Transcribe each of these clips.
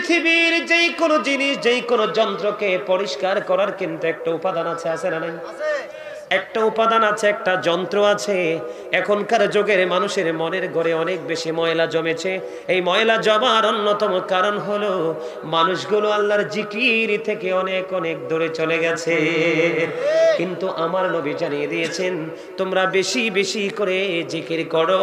পৃথিবীর যেই কোনো জিনিস যেই কোনো যন্ত্রকে পরিষ্কার করার কিন্তু একটা উপাদান আছে না নাই? একটা উপাদান আছে, একটা যন্ত্র আছে। এখনকার যুগের মানুষের মনের ঘরে অনেক বেশি ময়লা জমেছে। এই ময়লা জমার অন্যতম কারণ হলো মানুষগুলো আল্লাহর জিকির থেকে অনেক অনেক দূরে চলে গেছে। কিন্তু আমার নবী জানিয়ে দিয়েছেন তোমরা বেশি বেশি করে জিকির করো,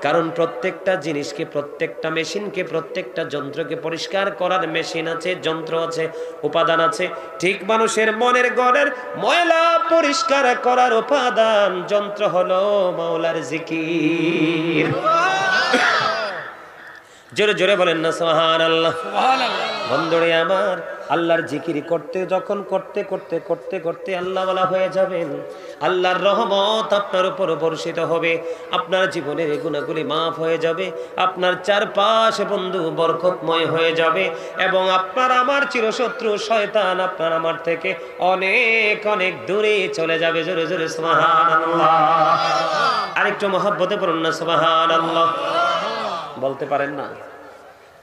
কারণ প্রত্যেকটা জিনিসকে, প্রত্যেকটা মেশিনকে, প্রত্যেকটা যন্ত্রকে পরিষ্কার করার মেশিন আছে, যন্ত্র আছে, উপাদান আছে। ঠিক মানুষের মনের ঘরের ময়লা পরিষ্কার করার উপাদান যন্ত্র হলো মাওলার জিকির। জোরে জোরে বলেন না সুবহানাল্লাহ। বন্ধুরে আমার, আল্লাহর জিকির করতে যখন করতে করতে করতে করতে আল্লাহওয়ালা হয়ে যাবেন, আল্লাহর রহমত আপনার উপর বর্ষিত হবে, আপনার জীবনের গুনাহগুলি মাফ হয়ে যাবে, আপনার চারপাশ বন্ধু বরকতময় হয়ে যাবে, এবং আপনার আমার চিরশত্রু শয়তান আপনার আমার থেকে অনেক অনেক দূরে চলে যাবে। জোরে জোরে সুবহানাল্লাহ। আরেকটু মহব্বতে পড়ুন না সুবহানাল্লাহ। বলতে পারেন না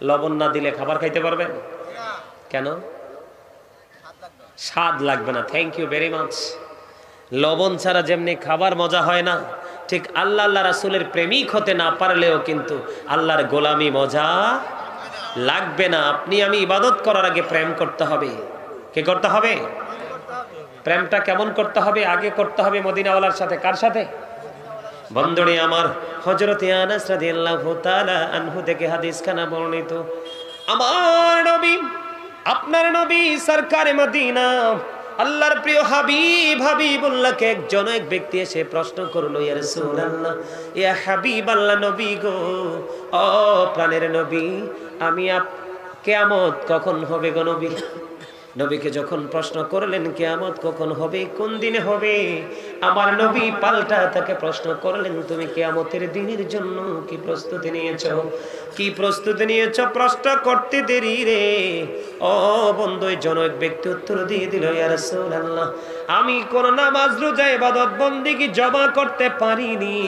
লবণ না দিলে খাবার খাইতে পারবেন? কেন? স্বাদ লাগবে না। Thank you very much. লবণ ছাড়া যেমনি খাবার মজা হয় না, ঠিক আল্লাহ আল্লাহ রাসূলের প্রেমিক হতে না পারলেও কিন্তু আল্লাহর গোলামি মজা লাগবে না। আপনি আমি ইবাদত করার আগে প্রেম করতে হবে। কি করতে হবে? প্রেমটা কেমন করতে হবে? আগে করতে হবে মদিনাওয়ালার সাথে। কার সাথে? বন্ধুরে আমার, হযরত আনাস রাদিয়াল্লাহু তাআলা আনহু থেকে হাদিস খানা বর্ণিত, আমার নবী, আপনার নবী সরকারে মদিনা, আল্লাহর প্রিয় হাবিবুল্লাহকে এক ব্যক্তি এসে প্রশ্ন করলো, ইয়া রাসূলুল্লাহ, ইয়া হাবিবাল্লাহ, নবী গো, ও প্রাণের নবী, আমি কিয়ামত কখন হবে গো নবী? নবীকে যখন প্রশ্ন করলেন কিয়ামত কখন হবে, কোন দিনে হবে, আমার নবী পাল্টা তাকে প্রশ্ন করলেন, তুমি কিয়ামতের দিনের জন্য কি প্রস্তুতি নিয়েছো? কি প্রস্তুতি নিয়েছো? প্রশ্ন করতে দেরি রে ও বন্ধু, জনক ব্যক্তি উত্তর দিয়ে দিল, ইয়া রাসূলুল্লাহ, আমি কোন নামাজ রোজা ইবাদত বন্দেগী জমা করতে পারিনি,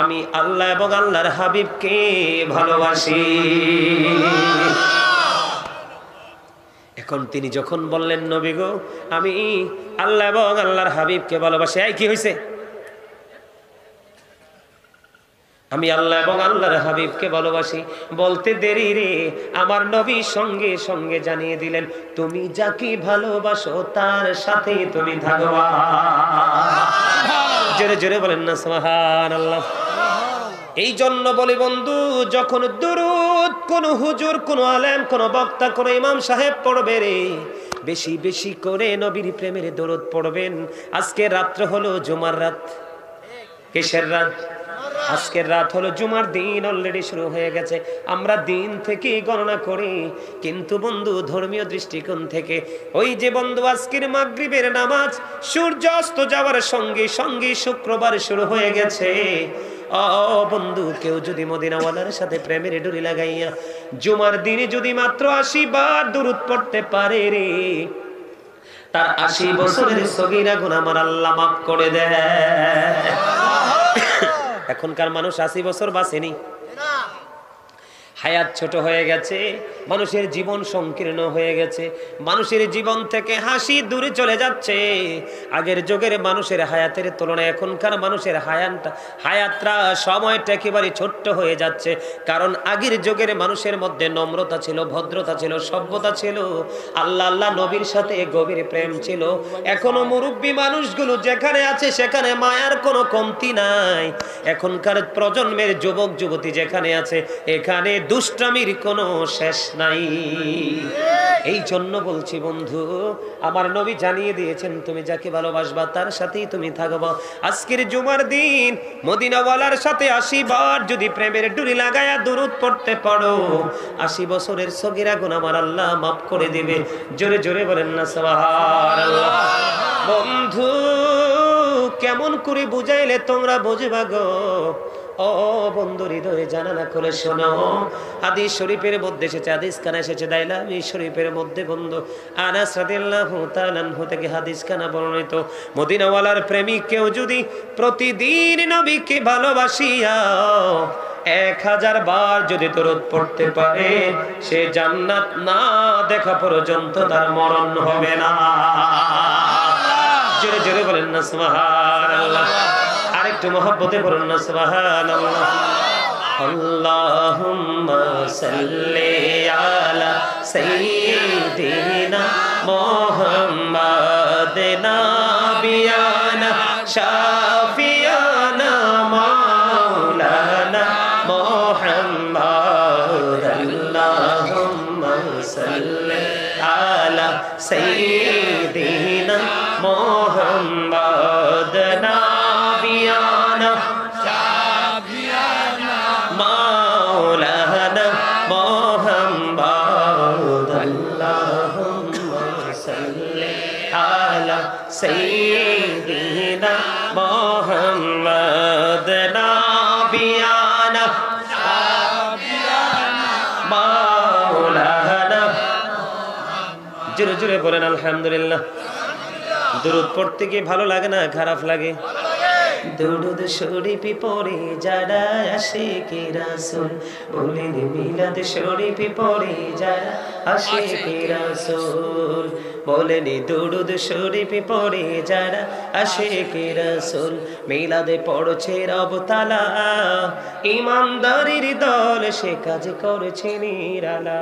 আমি আল্লাহ এবং আল্লাহর হাবিবকে ভালোবাসি। এখন তিনি যখন বললেন, নবী গো, আমি আল্লাহ এবং আল্লাহর হাবিবকে ভালোবাসি, এই কি হয়েছে? আমি আল্লাহ এবং আল্লাহর হাবিবকে ভালোবাসি বলতে দেরি রে আমার নবী সঙ্গে সঙ্গে জানিয়ে দিলেন, তুমি যাকে ভালোবাসো তার সাথে তুমি থাকবা। জোরে জোরে বলেন না সুবহানাল্লাহ। এই জন্য বলি বন্ধু, যখন দুরূদ কোন হুজুর, কোন আলেম, কোন বক্তা, কোন ইমাম সাহেব পড়বে রে, বেশি বেশি করে নবীর প্রেমের দরুদ পড়বেন। আজকে রাত্র হলো জুমার রাত। কিসের রাত? আজকের রাত হলো জুমার দিন, অলরেডি শুরু হয়ে গেছে। আমরা দিন থেকে গণনা করি, কিন্তু বন্ধু ধর্মীয় দৃষ্টিকোণ থেকে ওই যে বন্ধু আজকের মাগরিবের নামাজ সূর্য অস্ত যাওয়ার সঙ্গে সঙ্গে শুক্রবার শুরু হয়ে গেছে। ও বন্ধু, কেউ যদি মদিনাওয়ালার সাথে প্রেমের ডুরি লাগাইয়া জুমার দিনে যদি মাত্র 80 বার দুরূদ পড়তে পারে রে, তার 80 বছরের সগীরা গুনাহ আমার আল্লাহ মাফ করে দেয়। এখনকার মানুষ 80 বছর বাঁচেনি, হায়াত ছোট হয়ে গেছে, মানুষের জীবন সংকীর্ণ হয়ে গেছে, মানুষের জীবন থেকে হাসি দূরে চলে যাচ্ছে। আগের যুগের মানুষের হায়াতের তুলনায় এখনকার মানুষের হায়াতটা সময়টা একেবারে ছোট্ট হয়ে যাচ্ছে। কারণ আগের যুগের মানুষের মধ্যে নম্রতা ছিল, ভদ্রতা ছিল, সভ্যতা ছিল, আল্লাহ আল্লাহ নবীর সাথে গভীর প্রেম ছিল। এখনো মুরব্বী মানুষগুলো যেখানে আছে সেখানে মায়ার কোনো কমতি নাই। এখনকার প্রজন্মের যুবক যুবতী যেখানে আছে এখানে দুষ্টামির কোনো শেষ নাই। এই জন্য বলছি বন্ধু, আমার নবী জানিয়ে দিয়েছেন তুমি যাকে ভালোবাসবা তার সাথেই তুমি থাকবা। আজকের জুমার দিন মদিনাওয়ালার সাথে 80 বার যদি প্রেমের ডুরি লাগায়া দুরূদ পড়তে পারো, 80 বছরের সগীরা গুনাহ আমার আল্লাহ মাফ করে দিবে। জোরে জোরে বলেন না সুবহানাল্লাহ। বন্ধু, কেমন করে বুঝাইলে তোমরা বুঝবা গো? ও বন্ধু, হৃদয়ে জানালা খুলে শোনো। হাদিস শরীফের মধ্যে এসেছে, হাদিস খানা এসেছে দাইলামি শরীফের মধ্যে বন্ধু আনাস রাদিয়াল্লাহু তাআলা আনহু থেকে হাদিস খানা বর্ণিত, মদিনাওয়ালার প্রেমিক কেউ যদি প্রতিদিন নবীকে ভালোবাসিয়া 1000 বার যদি দরুদ পড়তে পারে সে জান্নাত না দেখা পর্যন্ত তার মরণ হবে না। জোরে জোরে বলেন না সুবহানাল্লাহ। আরেকটু মহব্বতে বলুন না সুবহানাল্লাহ। আল্লাহুম্মা সাল্লি আলা সাইয়্যিদিনা মুহাম্মাদ নাবিয়ানা শাফিয়ানা মাওলানা মুহাম্মাদ। আল্লাহুম্মা সাল্লি আলা সাইয়্যিদিনা মুহাম্মাদ নাবিয়ানা শাফিয়ানা মাওলানা মুহাম্মাদ। আল্লাহুম্মা সাল্লি আলা সাইয়্যিদিনা মুহাম্মাদ নাবিয়ানা শাফিয়ানা মাওলানা। জোরে জোরে বলেন আলহামদুলিল্লাহ। দুরূদ পড়তে কি ভালো লাগে না খারাপ লাগে? দুরূদ শরীফ পড়ে যারা আশিকে রাসূল বলেন মিলাদ শরীফ পড়ে যারা আশিকে রাসূল বলেন দুরূদ শরীফ পড়ে যারা আশিকে রাসূল মিলাদে পড়ছে রব তাআলা ঈমানদারির দল সে কাজ করছে নিরালা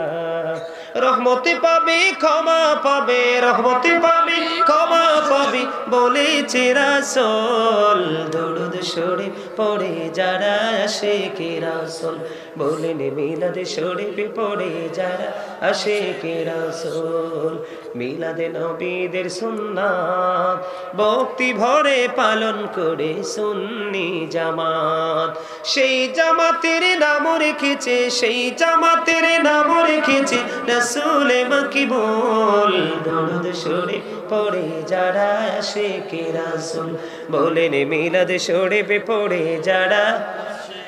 রহমতে পাবে ক্ষমা পাবে রহমতে পাবে ক্ষমা পাবে বলেছে রাসূল দুরূদ শরীফ পড়ে যারা আশিকে রাসূল বলেন মিলাদ শরীফ পড়ে যারা আশিকে রাসূল মিলাদে নবীদের সুন্নাত ভক্তি ভরে পালন করে সুন্নি জামাত সেই জামাতের নাম রেখেছে সেই জামাতের নাম রেখেছে রাসূলে মাকিবুল দুরূদ শরীফ পড়ে যারা আশিকে রাসূল বলেন মিলাদ শরীফ পড়ে যারা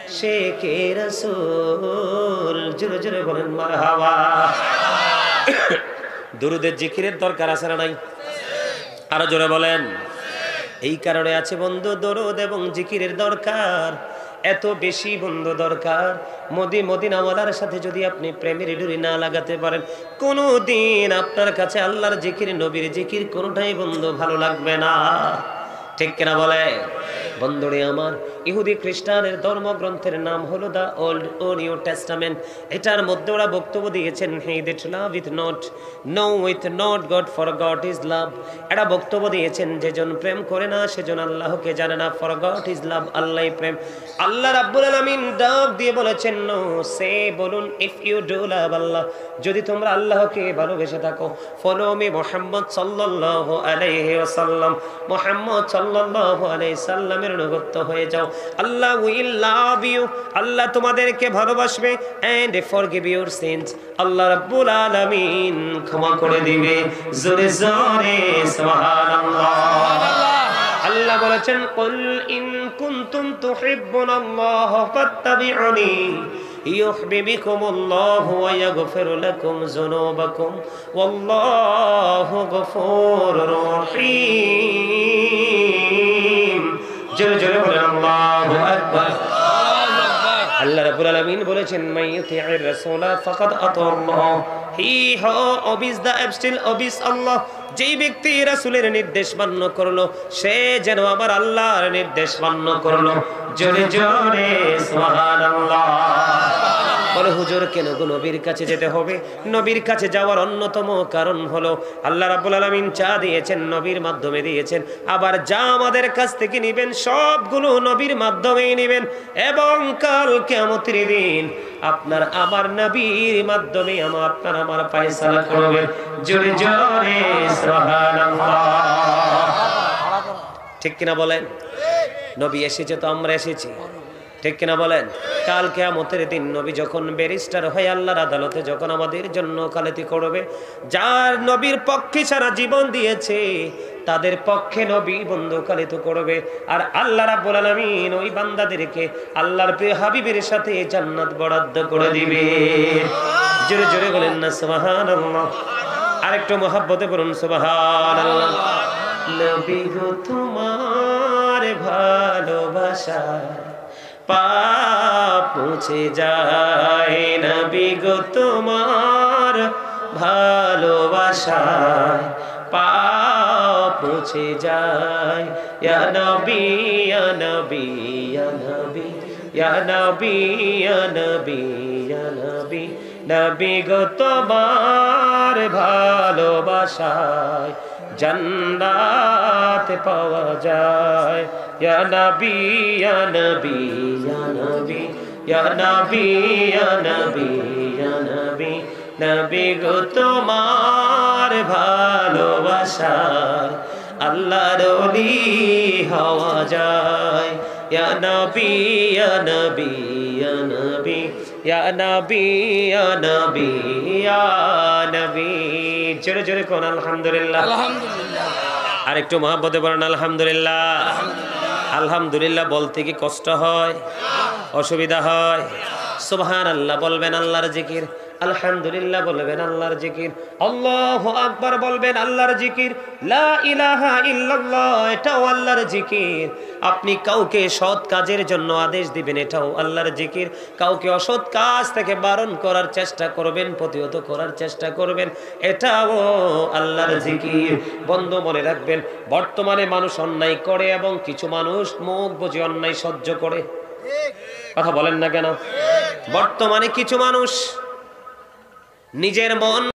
আশিকে রাসূল। জোরে জোরে বলেন মারহাবা। দুরূদের জিকিরের দরকার আছে না নাই? আরো জোরে বলেন। এই কারণে আছে বন্ধু দরুদ এবং জিকিরের দরকার এত বেশি বন্ধু দরকার। মদিনাওয়ালার সাথে যদি আপনি প্রেমের ডুরি না লাগাতে পারেন কোনোদিন আপনার কাছে আল্লাহর জিকির নবীর জিকির কোনোটাই বন্ধু ভালো লাগবে না। ঠিক কিনা বলে বন্ধুরে আমার? ইহুদি খ্রিস্টানের ধর্মগ্রন্থের নাম হলো দা ওল্ড ও নিউ টেস্টামেন্ট। এটার মধ্যে ওরা বক্তব্য দিয়েছেন he that loveth not knoweth not God for God is love. এটা বক্তব্য দিয়েছেন যেজন প্রেম করে না সেজন আল্লাহকে জানে না। ফর গড ইজ লাভ, আল্লাহই প্রেম। আল্লাহ রাব্বুল আলামিন ডাক দিয়ে বলেছেন নো সে বলুন ইফ ইউ ডু লাভ আল্লাহ, যদি তোমরা আল্লাহকে ভালোবেসে থাকো ফলো মি মুহাম্মদ সাল্লাল্লাহু আলাইহি ওয়াসাল্লাম, মুহাম্মদ সাল্লাল্লাহু আলাইহি সাল্লামের অনুগত হয়ে যাও। আল্লাহ উইল লাভ ইউ, আল্লাহ তোমাদেরকে ভালোবাসবে এন্ড ফরগিভ ইউর সিনস, আল্লাহ রাব্বুল আলামিন ক্ষমা করে দিবে। জোরে জোরে সুবহানাল্লাহ। আল্লাহ বলেছেন কুল ইন কুনতুম তুহিব্বুনাল্লাহ ফাত্তাবিউনি ইউহিব্বুকুমুল্লাহু ওয়া ইয়াগফির লাকুম যুনুবাকুম ওয়াল্লাহু গফুরুর রহিম। জোরে জোরে বলেন আল্লাহু আকবার। আল্লাহ রাব্বুল আলামিন বলেছেন মাইয়ুতি'ir রাসূলা ফাকাদ আতাল্লাহ, হি হু ওবিস দা অ্যাবস্টিল ওবিস আল্লাহ। যেই ব্যক্তি রাসূলের নির্দেশ মান্য করলো সে যেন আমার আল্লাহর নির্দেশ মান্য করলো। জোরে জোরে সুবহানাল্লাহ। বলে হুজুর কেন গো নবীর কাছে যেতে হবে? নবীর কাছে যাওয়ার অন্যতম কারণ হলো আল্লাহ রাব্বুল আলামিন যা দিয়েছেন নবীর মাধ্যমে দিয়েছেন, আবার যা আমাদের কাছ থেকে নেবেন সবগুলো নবীর মাধ্যমেই নেবেন, এবং কাল কিয়ামতের দিন আপনার আমার নবীর মাধ্যমে আপনার আমার ফয়সালা করবেন। জোরে জোরে সুবহানাল্লাহ। ঠিক কিনা বলেন? নবী এসেছে তো আমরা এসেছি, ঠিক কিনা বলেন? কাল কিয়ামতের দিন নবী যখন ব্যারিস্টার হয়ে আল্লাহর আদালতে যখন আমাদের জন্য ওকালতি করবে, যার নবীর পক্ষে সারা জীবন দিয়েছে তাদের পক্ষে নবী বন্ধু ওকালতি করবে, আর আল্লাহ রাব্বুল আলামিন ওই বান্দাদেরকে আল্লাহর প্রিয় হাবিবের সাথে জান্নাত বরাদ্দ করে দিবে। জোরে জোরে বলেন না সুবহানাল্লাহ। আরেকটু মহব্বতে বলুন সুবহানাল্লাহ। নবী গো তোমার ভালোবাসা পাপ মুছে যায় নবী গো তোমার ভালোবাসায় পাপ মুছে যায় ইয়া নবী ইয়া নবী ইয়া নবী ইয়া নবী ইয়া নবী ইয়া নবী নবী গো তোমার ভালোবাসায় জান্নাত পাওয়া যায় ইয়া নবী ইয়া নবী ইয়া নবী ইয়া নবী ইয়া নবী ইয়া নবী নবী গো তোমার ভালোবাসায় আল্লাহর ওলি হওয়া যায় ইয়া নবী ইয়া নবী ইয়া নবী ইয়া নবী ইয়া নবী ইয়া নবী জোরে জোরে কোন আলহামদুলিল্লাহ আলহামদুলিল্লাহ আরেকটু মহব্বতে বলেন আলহামদুলিল্লাহ আলহামদুলিল্লাহ বলতে কি কষ্ট হয় অসুবিধা হয় সুবহানাল্লাহ বলবেন আল্লাহর জিকির আলহামদুলিল্লাহ বলবেন আল্লাহর জিকির আল্লাহু আকবার বলবেন আল্লাহর জিকির লা ইলাহা ইল্লাল্লাহ এটাও আল্লাহর জিকির আপনি কাউকে সৎ কাজের জন্য আদেশ দিবেন এটাও আল্লাহর জিকির কাউকে অসৎ কাজ থেকে বারণ করার চেষ্টা করবেন প্রতিহত করার চেষ্টা করবেন এটাও আল্লাহর জিকির বন্ধু মনে রাখবেন বর্তমানে মানুষ অন্যায় করে এবং কিছু মানুষ মুখ বুজে অন্যায় সহ্য করে কথা বলেন না কেন বর্তমানে কিছু মানুষ নিজের মন